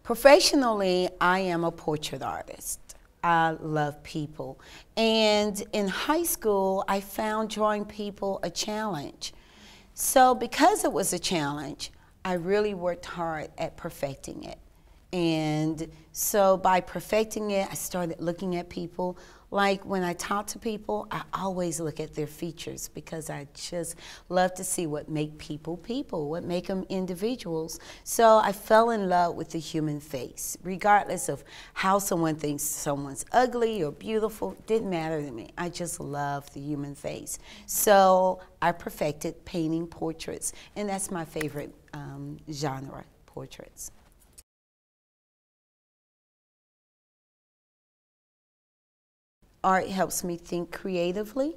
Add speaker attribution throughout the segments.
Speaker 1: Professionally, I am a portrait artist. I love people. And in high school, I found drawing people a challenge. So because it was a challenge, I really worked hard at perfecting it. And so by perfecting it, I started looking at people. Like when I talk to people, I always look at their features because I just love to see what make people people, what make them individuals. So I fell in love with the human face. Regardless of how someone thinks someone's ugly or beautiful, didn't matter to me. I just love the human face. So I perfected painting portraits, and that's my favorite genre, portraits. Art helps me think creatively,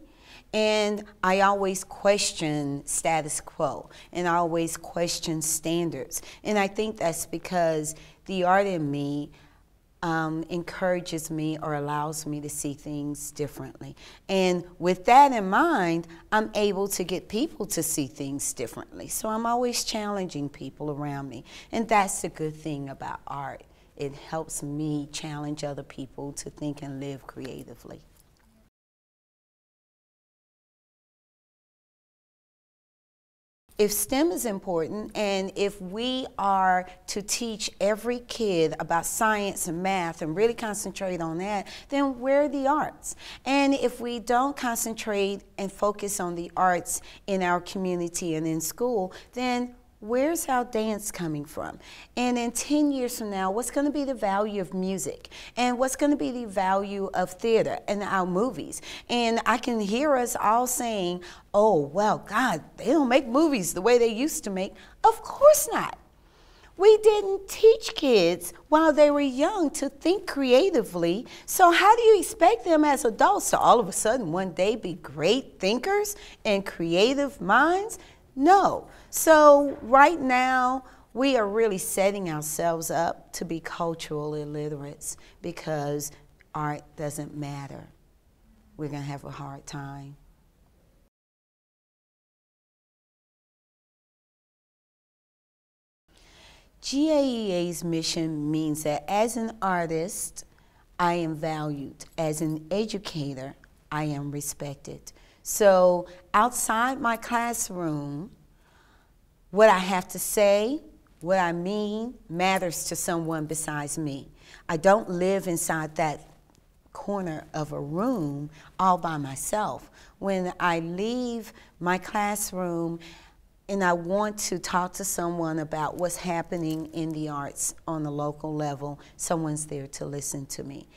Speaker 1: and I always question status quo, and I always question standards. And I think that's because the art in me encourages me or allows me to see things differently. And with that in mind, I'm able to get people to see things differently. So I'm always challenging people around me, and that's the good thing about art. It helps me challenge other people to think and live creatively. If STEM is important, and if we are to teach every kid about science and math and really concentrate on that, then where are the arts? And if we don't concentrate and focus on the arts in our community and in school, then where's our dance coming from? And in 10 years from now, what's going to be the value of music? And what's going to be the value of theater and our movies? And I can hear us all saying, oh, well, God, they don't make movies the way they used to make. Of course not. We didn't teach kids while they were young to think creatively. So how do you expect them as adults to all of a sudden one day be great thinkers and creative minds? No. So right now, we are really setting ourselves up to be cultural illiterates because art doesn't matter. We're going to have a hard time. GAEA's mission means that as an artist, I am valued. As an educator, I am respected. So outside my classroom, what I have to say, what I mean, matters to someone besides me. I don't live inside that corner of a room all by myself. When I leave my classroom and I want to talk to someone about what's happening in the arts on a local level, someone's there to listen to me.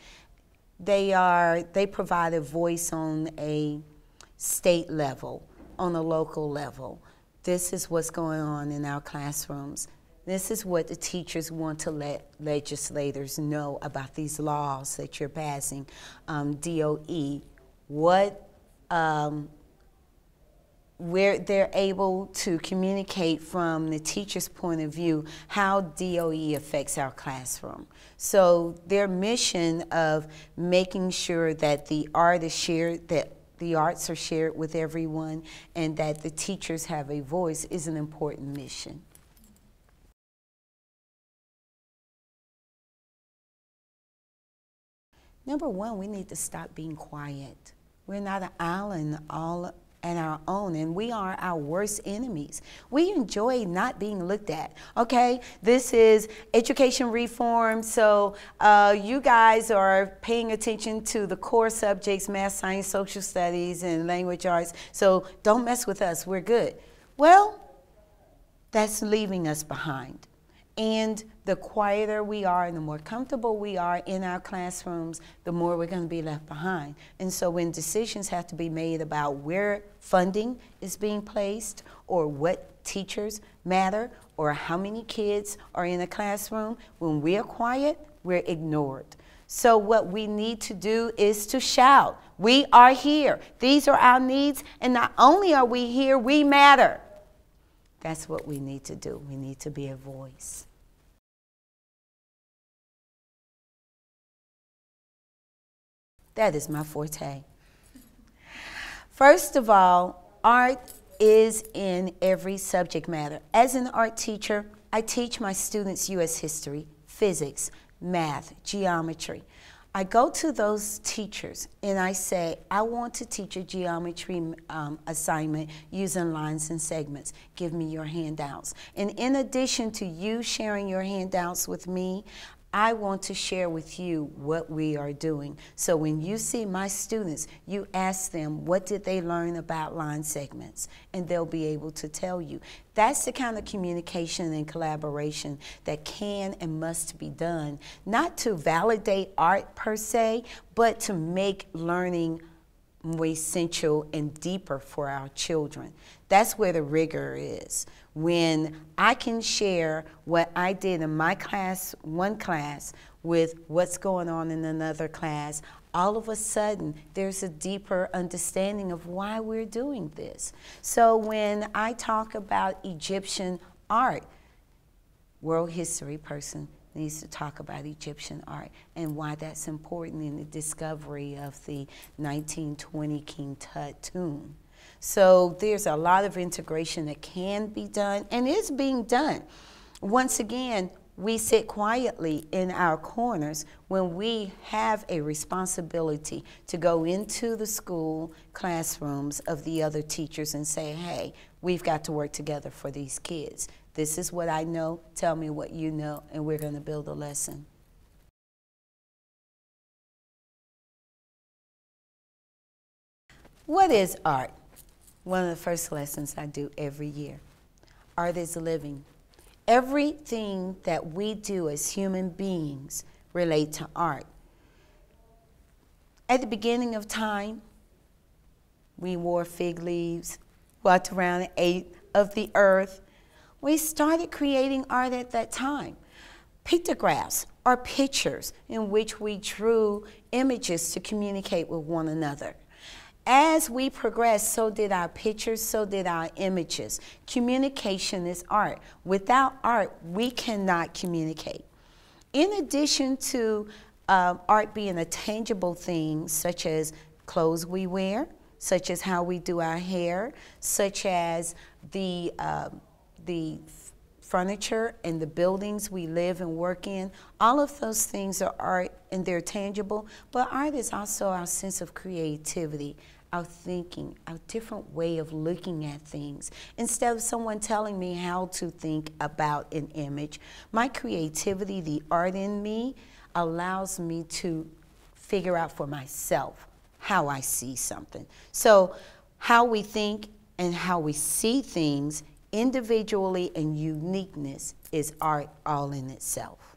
Speaker 1: They provide a voice on a state level, on a local level. This is what's going on in our classrooms. This is what the teachers want to let legislators know about these laws that you're passing. DOE, where they're able to communicate from the teacher's point of view how DOE affects our classroom. So their mission of making sure that the art is shared, that the arts are shared with everyone, and that the teachers have a voice is an important mission. Number one, we need to stop being quiet. We're not an island all on our own, and we are our worst enemies. We enjoy not being looked at, okay? This is education reform, so you guys are paying attention to the core subjects, math, science, social studies, and language arts, so don't mess with us, we're good. Well, that's leaving us behind. And the quieter we are and the more comfortable we are in our classrooms, the more we're going to be left behind. And so when decisions have to be made about where funding is being placed, or what teachers matter, or how many kids are in a classroom, when we're quiet, we're ignored. So what we need to do is to shout, we are here. These are our needs, and not only are we here, we matter. That's what we need to do. We need to be a voice. That is my forte. First of all, art is in every subject matter. As an art teacher, I teach my students U.S. history, physics, math, geometry. I go to those teachers and I say, I want to teach a geometry assignment using lines and segments. Give me your handouts. And in addition to you sharing your handouts with me, I want to share with you what we are doing. So when you see my students, you ask them, what did they learn about line segments? And they'll be able to tell you. That's the kind of communication and collaboration that can and must be done, not to validate art per se, but to make learning more essential and deeper for our children. That's where the rigor is. When I can share what I did in my class, one class, with what's going on in another class, all of a sudden there's a deeper understanding of why we're doing this. So when I talk about Egyptian art, world history person needs to talk about Egyptian art and why that's important in the discovery of the 1920 King Tut tomb. So there's a lot of integration that can be done and is being done. Once again, we sit quietly in our corners when we have a responsibility to go into the school classrooms of the other teachers and say, hey, we've got to work together for these kids. This is what I know, tell me what you know, and we're going to build a lesson. What is art? One of the first lessons I do every year. Art is living. Everything that we do as human beings relate to art. At the beginning of time, we wore fig leaves, walked around and ate of the earth. We started creating art at that time. Pictographs are pictures in which we drew images to communicate with one another. As we progressed, so did our pictures, so did our images. Communication is art. Without art, we cannot communicate. In addition to art being a tangible thing, such as clothes we wear, such as how we do our hair, such as the furniture and the buildings we live and work in, all of those things are art and they're tangible, but art is also our sense of creativity, our thinking, our different way of looking at things. Instead of someone telling me how to think about an image, my creativity, the art in me, allows me to figure out for myself how I see something. So how we think and how we see things individually and uniqueness is art all in itself.